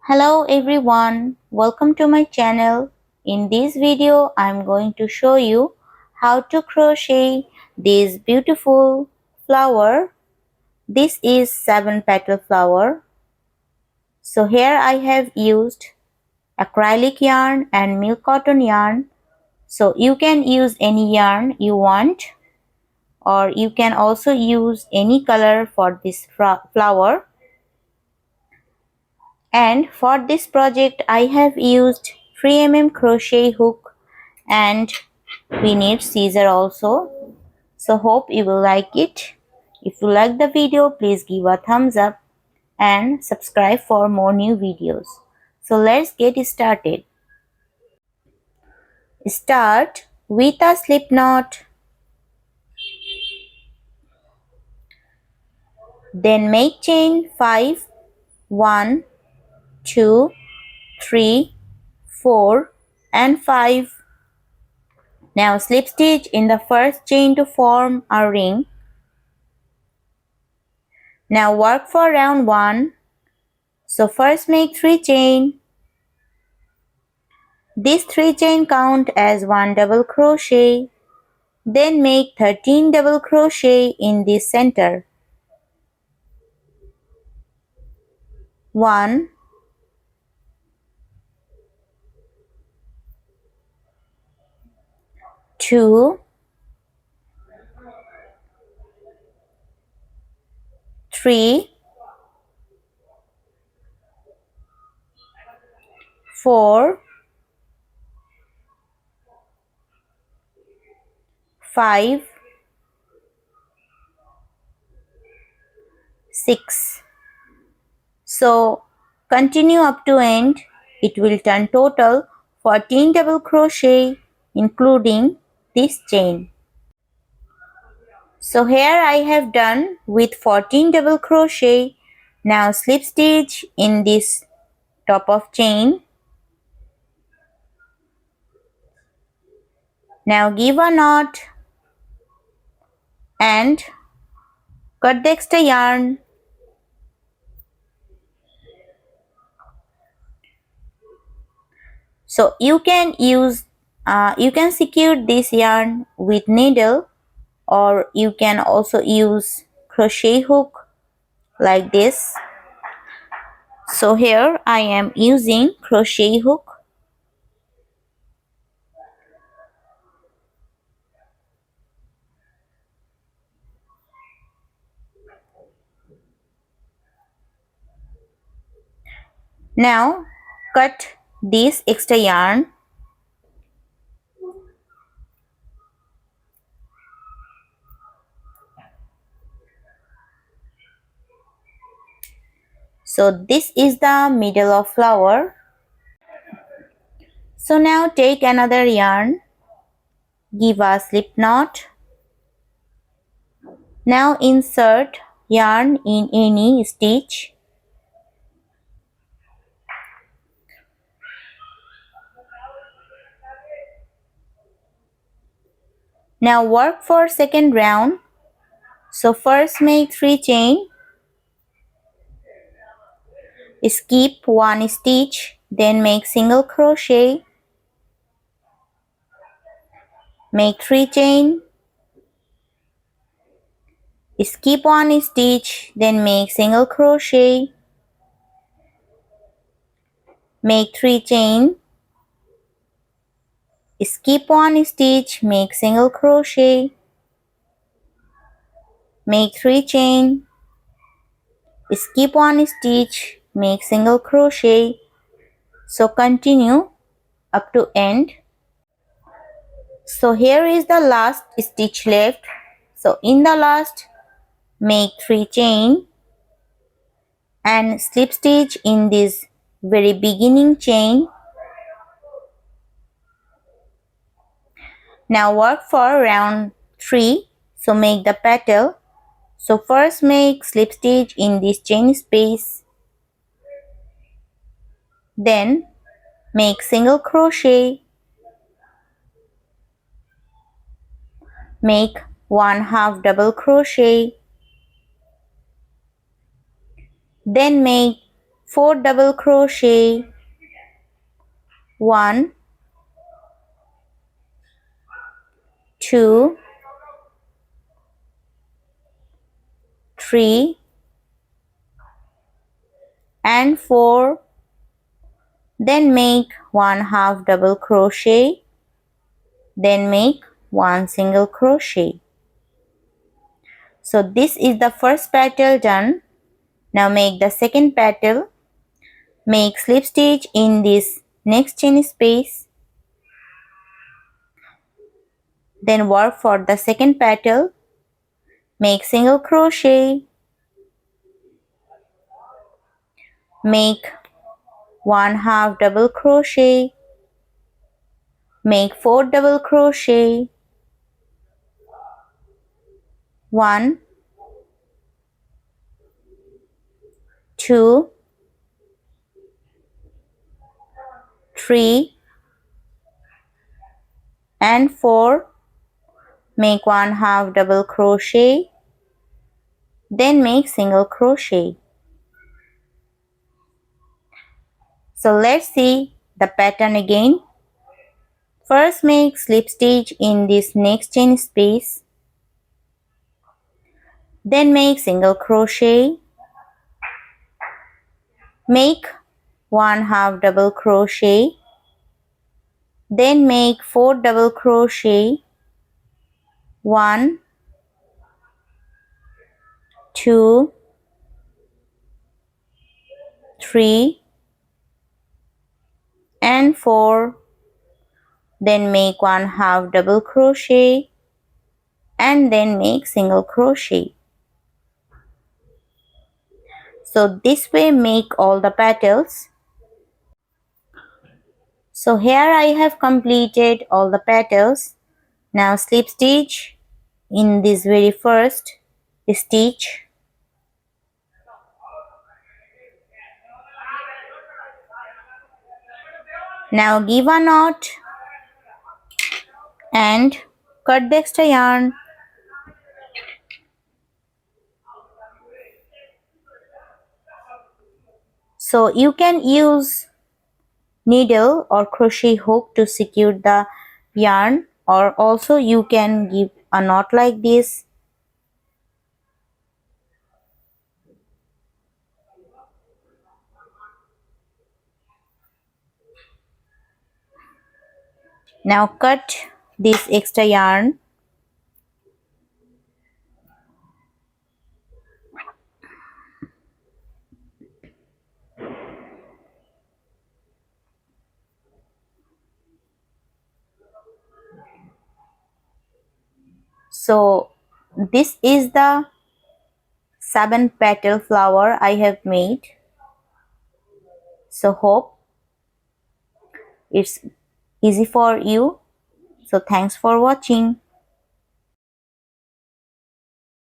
Hello everyone, welcome to my channel. In this video, I'm going to show you how to crochet this beautiful flower. This is 7-petal flower. So here I have used acrylic yarn and milk cotton yarn. So you can use any yarn you want, or you can also use any color for this flower. And for this project I have used 3mm crochet hook and we need scissor also. So hope you will like it. If you like the video, please give a thumbs up and subscribe for more new videos. So let's get started. Start with a slip knot. Then make chain 5, 1, 2, 3, 4 and 5. Now slip stitch in the first chain to form a ring. Now work for round 1. So first make 3 chain. These 3 chain count as 1 double crochet. Then make 13 double crochet in the center. 1, 2, 3, 4, 5, 6. So continue up to end. It will turn total 14 double crochet including this chain. So here I have done with 14 double crochet. Now slip stitch in this top of chain. Now give a knot and cut the extra yarn. So you can secure this yarn with needle, or you can also use crochet hook like this. So here I am using crochet hook. Now cut this extra yarn. So this is the middle of flower. So now take another yarn, give a slip knot. Now insert yarn in any stitch. Now work for second round. So first make 3 chain. Skip 1 stitch, then make single crochet. Make 3 chain. Skip 1 stitch, then make single crochet. Make 3 chain. Skip 1 stitch, make single crochet. Make 3 chain. Skip 1 stitch, make single crochet. So continue up to end. So here is the last stitch left. So in the last, make 3 chain and slip stitch in this very beginning chain. Now work for round 3. So make the petal. So first make slip stitch in this chain space. Then make single crochet. Make 1/2 double crochet. Then make 4 double crochet, 1, 2, 3 and 4, then make 1 half double crochet, then make 1 single crochet. So this is the first petal done. Now make the second petal. Make slip stitch in this next chain space. Then work for the second petal. Make single crochet. Make 1 half double crochet. Make 4 double crochet. 1, 2, 3 and 4. Make 1 half double crochet, then make single crochet. So let's see the pattern again. First make slip stitch in this next chain space, then make single crochet, make 1 half double crochet, then make 4 double crochet, 1, 2, 3 and 4, then make 1 half double crochet and then make single crochet. So this way make all the petals. So here I have completed all the petals. Now slip stitch in this very first stitch. Now give a knot and cut the extra yarn. So you can use needle or crochet hook to secure the yarn, or also you can give a knot like this. Now cut this extra yarn. So this is the 7 petal flower I have made. So hope it's easy for you. So thanks for watching.